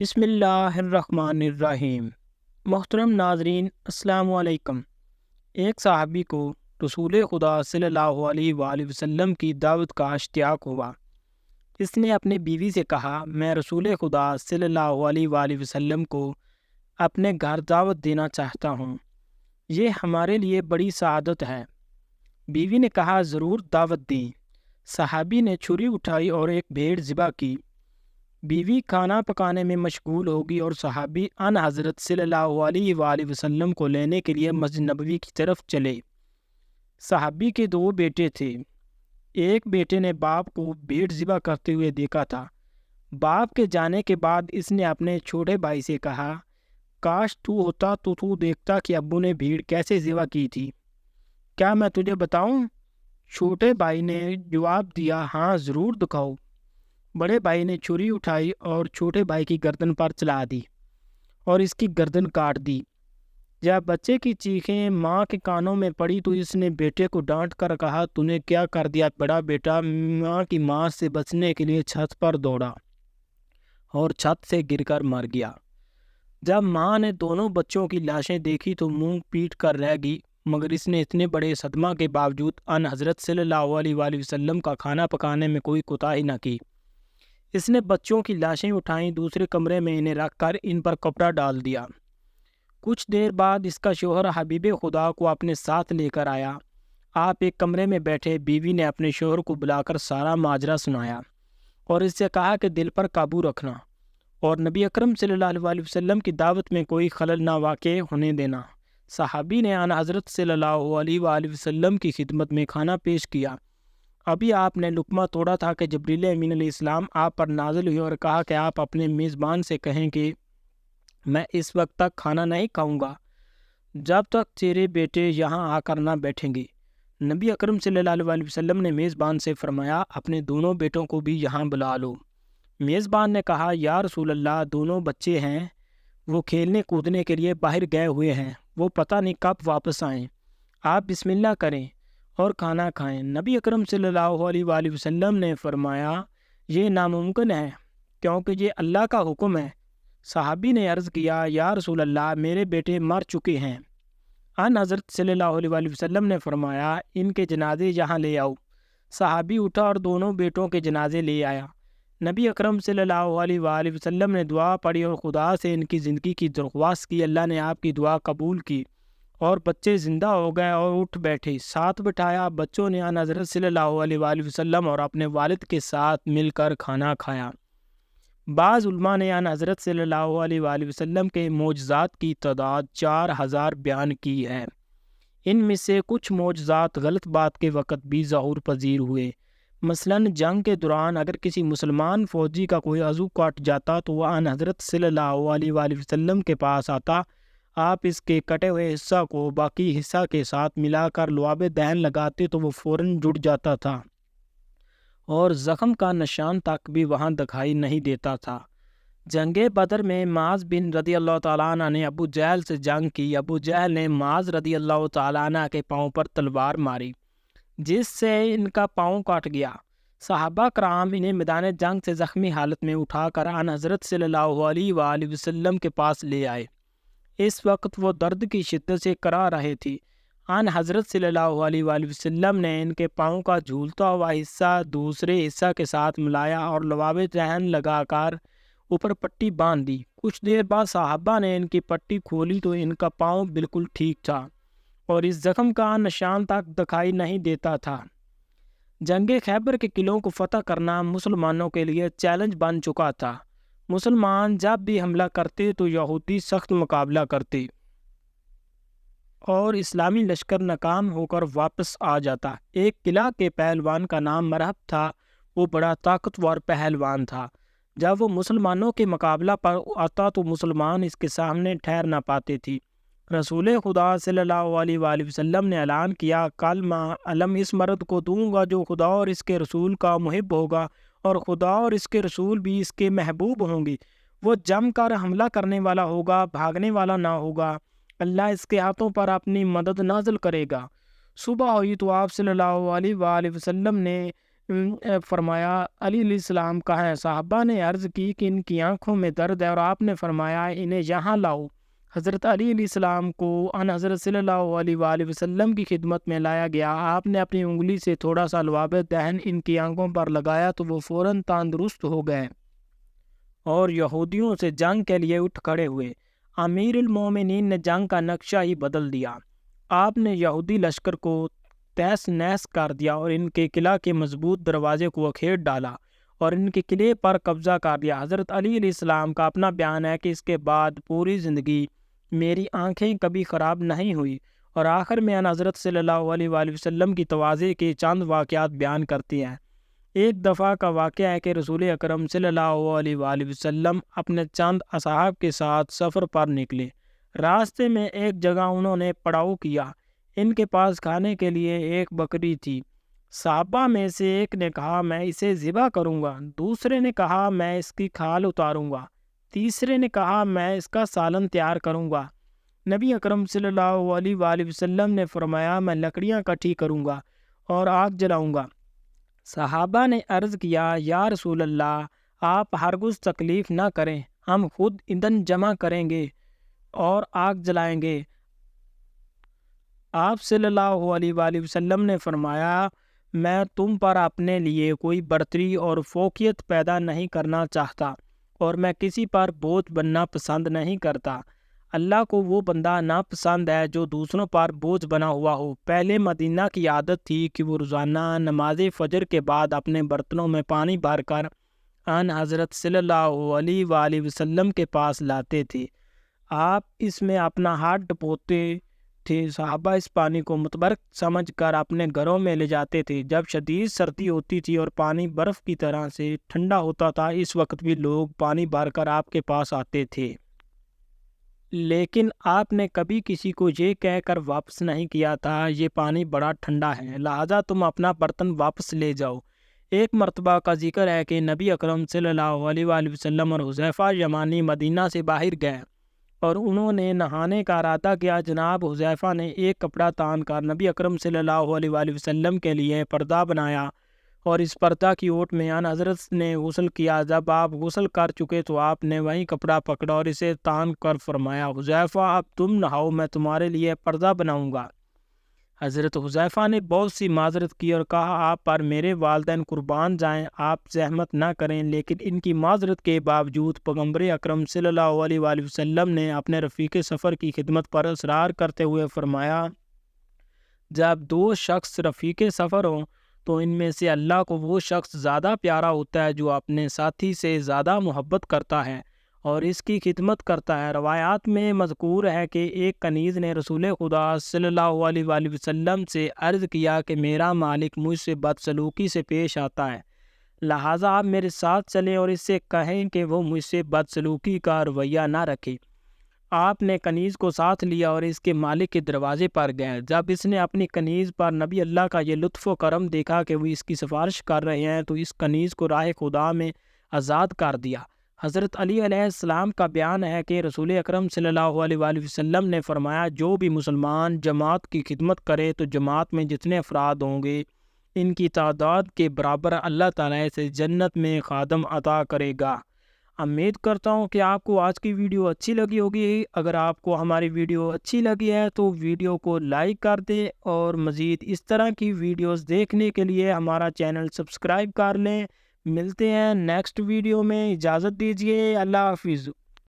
بسم اللہ الرحمن الرحیم۔ محترم ناظرین، السلام علیکم۔ ایک صحابی کو رسول خدا صلی اللہ علیہ وآلہ وسلم کی دعوت کا اشتیاق ہوا۔ اس نے اپنے بیوی سے کہا، میں رسول خدا صلی اللہ علیہ وآلہ وسلم کو اپنے گھر دعوت دینا چاہتا ہوں، یہ ہمارے لیے بڑی سعادت ہے۔ بیوی نے کہا، ضرور دعوت دیں۔ صحابی نے چھری اٹھائی اور ایک بھیڑ ذبح کی۔ بیوی کھانا پکانے میں مشغول ہوگی اور صحابی ان حضرت صلی اللہ علیہ وآلہ وسلم کو لینے کے لیے مسجد نبوی کی طرف چلے۔ صحابی کے دو بیٹے تھے۔ ایک بیٹے نے باپ کو بھیڑ ذبح کرتے ہوئے دیکھا تھا۔ باپ کے جانے کے بعد اس نے اپنے چھوٹے بھائی سے کہا، کاش تو ہوتا تو دیکھتا کہ ابو نے بھیڑ کیسے ذبح کی تھی۔ کیا میں تجھے بتاؤں؟ چھوٹے بھائی نے جواب دیا، ہاں ضرور دکھاؤ۔ بڑے بھائی نے چھری اٹھائی اور چھوٹے بھائی کی گردن پر چلا دی اور اس کی گردن کاٹ دی۔ جب بچے کی چیخیں ماں کے کانوں میں پڑی تو اس نے بیٹے کو ڈانٹ کر کہا، تو نے کیا کر دیا؟ بڑا بیٹا ماں کی ماں سے بچنے کے لیے چھت پر دوڑا اور چھت سے گر کر مر گیا۔ جب ماں نے دونوں بچوں کی لاشیں دیکھی تو منہ پیٹ کر رہ گئی، مگر اس نے اتنے بڑے صدمہ کے باوجود ان حضرت صلی اللہ علیہ وآلہ وسلم کا کھانا پکانے میں کوئی کوتاہی نہ کی۔ اس نے بچوں کی لاشیں اٹھائیں، دوسرے کمرے میں انہیں رکھ کر ان پر کپڑا ڈال دیا۔ کچھ دیر بعد اس کا شوہر حبیب خدا کو اپنے ساتھ لے کر آیا۔ آپ ایک کمرے میں بیٹھے، بیوی نے اپنے شوہر کو بلا کر سارا ماجرا سنایا اور اس سے کہا کہ دل پر قابو رکھنا اور نبی اکرم صلی اللہ علیہ وسلم کی دعوت میں کوئی خلل نہ واقع ہونے دینا۔ صحابی نے ان حضرت صلی اللہ علیہ وآلہ وسلم کی خدمت میں کھانا پیش کیا۔ ابھی آپ نے لقمہ توڑا تھا کہ جبریل امین علیہ السلام آپ پر نازل ہوئے اور کہا کہ آپ اپنے میزبان سے کہیں کہ میں اس وقت تک کھانا نہیں کھاؤں گا جب تک تیرے بیٹے یہاں آ کر نہ بیٹھیں گے۔ نبی اکرم صلی اللہ علیہ وسلم نے میزبان سے فرمایا، اپنے دونوں بیٹوں کو بھی یہاں بلا لو۔ میزبان نے کہا، یا رسول اللہ، دونوں بچے ہیں، وہ کھیلنے کودنے کے لیے باہر گئے ہوئے ہیں، وہ پتہ نہیں کب واپس آئیں، آپ بسم اللہ کریں اور کھانا کھائیں۔ نبی اکرم صلی اللہ علیہ وآلہ وسلم نے فرمایا، یہ ناممکن ہے کیونکہ یہ اللہ کا حکم ہے۔ صحابی نے عرض کیا، یا رسول اللہ، میرے بیٹے مر چکے ہیں۔ ان حضرت صلی اللہ علیہ وآلہ وسلم نے فرمایا، ان کے جنازے یہاں لے آؤ۔ صحابی اٹھا اور دونوں بیٹوں کے جنازے لے آیا۔ نبی اکرم صلی اللہ علیہ وآلہ وسلم نے دعا پڑھی اور خدا سے ان کی زندگی کی درخواست کی۔ اللہ نے آپ کی دعا قبول کی اور بچے زندہ ہو گئے اور اٹھ بیٹھے۔ ساتھ بٹھایا، بچوں نے ان حضرت صلی اللہ علیہ وآلہ وسلم اور اپنے والد کے ساتھ مل کر کھانا کھایا۔ بعض علماء نے ان حضرت صلی اللہ علیہ وآلہ وسلم کے معجزات کی تعداد 4000 بیان کی ہے۔ ان میں سے کچھ معجزات غلط بات کے وقت بھی ظہور پذیر ہوئے۔ مثلاً جنگ کے دوران اگر کسی مسلمان فوجی کا کوئی عضو کاٹ جاتا تو وہ ان حضرت صلی اللہ علیہ وآلہ وسلم کے پاس آتا، آپ اس کے کٹے ہوئے حصہ کو باقی حصہ کے ساتھ ملا کر لعاب دہن لگاتے تو وہ فوراً جڑ جاتا تھا اور زخم کا نشان تک بھی وہاں دکھائی نہیں دیتا تھا۔ جنگ بدر میں معاذ بن رضی اللہ تعالیٰ عنہ نے ابو جہل سے جنگ کی۔ ابو جہل نے معاذ رضی اللہ تعالیٰ عنہ کے پاؤں پر تلوار ماری جس سے ان کا پاؤں کاٹ گیا۔ صحابہ کرام انہیں میدان جنگ سے زخمی حالت میں اٹھا کر ان حضرت صلی اللہ علیہ وآلہ وسلم کے پاس لے آئے۔ اس وقت وہ درد کی شدت سے کرا رہے تھے۔ ان حضرت صلی اللہ علیہ وآلہ وسلم نے ان کے پاؤں کا جھولتا ہوا حصہ دوسرے حصہ کے ساتھ ملایا اور لعاب دہن لگا کر اوپر پٹی باندھ دی۔ کچھ دیر بعد صحابہ نے ان کی پٹی کھولی تو ان کا پاؤں بالکل ٹھیک تھا اور اس زخم کا نشان تک دکھائی نہیں دیتا تھا۔ جنگ خیبر کے قلعوں کو فتح کرنا مسلمانوں کے لیے چیلنج بن چکا تھا۔ مسلمان جب بھی حملہ کرتے تو یہودی سخت مقابلہ کرتے اور اسلامی لشکر ناکام ہو کر واپس آ جاتا۔ ایک قلعہ کے پہلوان کا نام مرحب تھا، وہ بڑا طاقتور پہلوان تھا۔ جب وہ مسلمانوں کے مقابلہ پر آتا تو مسلمان اس کے سامنے ٹھہر نہ پاتے تھے۔ رسول خدا صلی اللہ علیہ وآلہ وسلم نے اعلان کیا، کل میں علم اس مرد کو دوں گا جو خدا اور اس کے رسول کا محب ہوگا اور خدا اور اس کے رسول بھی اس کے محبوب ہوں گے۔ وہ جم کر حملہ کرنے والا ہوگا، بھاگنے والا نہ ہوگا۔ اللہ اس کے ہاتھوں پر اپنی مدد نازل کرے گا۔ صبح ہوئی تو آپ صلی اللہ علیہ وآلہ وسلم نے فرمایا علی علیہ السلام کہاں ہیں؟ صحابہ نے عرض کی کہ ان کی آنکھوں میں درد ہے، اور آپ نے فرمایا انہیں یہاں لاؤ۔ حضرت علی علیہ السلام کو ان حضرت صلی اللہ علیہ وآلہ وسلم کی خدمت میں لایا گیا۔ آپ نے اپنی انگلی سے تھوڑا سا لعاب دہن ان کی آنکھوں پر لگایا تو وہ فوراً تندرست ہو گئے اور یہودیوں سے جنگ کے لیے اٹھ کھڑے ہوئے۔ امیر المومنین نے جنگ کا نقشہ ہی بدل دیا۔ آپ نے یہودی لشکر کو تہس نہس کر دیا اور ان کے قلعہ کے مضبوط دروازے کو اکھیڑ ڈالا اور ان کے قلعے پر قبضہ کر دیا۔ حضرت علی علیہ السلام کا اپنا بیان ہے کہ اس کے بعد پوری زندگی میری آنکھیں کبھی خراب نہیں ہوئی، اور آخر میں ان حضرت صلی اللہ علیہ وآلہ وسلم کی تواضع کے چند واقعات بیان کرتی ہیں۔ ایک دفعہ کا واقعہ ہے کہ رسول اکرم صلی اللہ علیہ وآلہ وسلم اپنے چند اصحاب کے ساتھ سفر پر نکلے۔ راستے میں ایک جگہ انہوں نے پڑاؤ کیا۔ ان کے پاس کھانے کے لیے ایک بکری تھی۔ صحابہ میں سے ایک نے کہا میں اسے ذبح کروں گا، دوسرے نے کہا میں اس کی کھال اتاروں گا، تیسرے نے کہا میں اس کا سالن تیار کروں گا۔ نبی اکرم صلی اللہ علیہ وآلہ وسلم نے فرمایا میں لکڑیاں اکٹھی کروں گا اور آگ جلاؤں گا۔ صحابہ نے عرض کیا یا رسول اللہ، آپ ہرگز تکلیف نہ کریں، ہم خود ایندھن جمع کریں گے اور آگ جلائیں گے۔ آپ صلی اللہ علیہ وآلہ وسلم نے فرمایا میں تم پر اپنے لیے کوئی برتری اور فوقیت پیدا نہیں کرنا چاہتا، اور میں کسی پر بوجھ بننا پسند نہیں کرتا۔ اللہ کو وہ بندہ ناپسند ہے جو دوسروں پر بوجھ بنا ہوا ہو۔ پہلے مدینہ کی عادت تھی کہ وہ روزانہ نماز فجر کے بعد اپنے برتنوں میں پانی بھر کر ان حضرت صلی اللہ علیہ وآلہ وسلم کے پاس لاتے تھے۔ آپ اس میں اپنا ہاتھ ڈبوتے تھے۔ صحابہ اس پانی کو متبرک سمجھ کر اپنے گھروں میں لے جاتے تھے۔ جب شدید سردی ہوتی تھی اور پانی برف کی طرح سے ٹھنڈا ہوتا تھا، اس وقت بھی لوگ پانی بھر کر آپ کے پاس آتے تھے، لیکن آپ نے کبھی کسی کو یہ کہہ کر واپس نہیں کیا تھا یہ پانی بڑا ٹھنڈا ہے، لہذا تم اپنا برتن واپس لے جاؤ۔ ایک مرتبہ کا ذکر ہے کہ نبی اکرم صلی اللہ علیہ وآلہ وسلم اور حذیفہ یمانی مدینہ سے باہر گئے اور انہوں نے نہانے کا ارادہ کیا۔ جناب حذیفہ نے ایک کپڑا تان کر نبی اکرم صلی اللہ علیہ وآلہ وسلم کے لیے پردہ بنایا اور اس پردہ کی اوٹ میں ان حضرت نے غسل کیا۔ جب آپ غسل کر چکے تو آپ نے وہی کپڑا پکڑا اور اسے تان کر فرمایا حذیفہ اب تم نہاؤ، میں تمہارے لیے پردہ بناؤں گا۔ حضرت حذیفہ نے بہت سی معذرت کی اور کہا آپ پر میرے والدین قربان جائیں، آپ زحمت نہ کریں، لیکن ان کی معذرت کے باوجود پیغمبر اکرم صلی اللہ علیہ وآلہ وسلم نے اپنے رفیق سفر کی خدمت پر اصرار کرتے ہوئے فرمایا جب دو شخص رفیق سفر ہوں تو ان میں سے اللہ کو وہ شخص زیادہ پیارا ہوتا ہے جو اپنے ساتھی سے زیادہ محبت کرتا ہے اور اس کی خدمت کرتا ہے۔ روایات میں مذکور ہے کہ ایک کنیز نے رسول خدا صلی اللہ علیہ وآلہ وسلم سے عرض کیا کہ میرا مالک مجھ سے بدسلوکی سے پیش آتا ہے، لہٰذا آپ میرے ساتھ چلیں اور اس سے کہیں کہ وہ مجھ سے بدسلوکی کا رویہ نہ رکھے۔ آپ نے کنیز کو ساتھ لیا اور اس کے مالک کے دروازے پر گئے۔ جب اس نے اپنی کنیز پر نبی اللہ کا یہ لطف و کرم دیکھا کہ وہ اس کی سفارش کر رہے ہیں تو اس کنیز کو راہ خدا میں آزاد کر دیا۔ حضرت علی علیہ السلام کا بیان ہے کہ رسول اکرم صلی اللہ علیہ وآلہ وسلم نے فرمایا جو بھی مسلمان جماعت کی خدمت کرے تو جماعت میں جتنے افراد ہوں گے ان کی تعداد کے برابر اللہ تعالیٰ سے جنت میں خادم عطا کرے گا۔ امید کرتا ہوں کہ آپ کو آج کی ویڈیو اچھی لگی ہوگی۔ اگر آپ کو ہماری ویڈیو اچھی لگی ہے تو ویڈیو کو لائک کر دیں اور مزید اس طرح کی ویڈیوز دیکھنے کے لیے ہمارا چینل سبسکرائب کر لیں۔ ملتے ہیں نیکسٹ ویڈیو میں، اجازت دیجیے، اللہ حافظ۔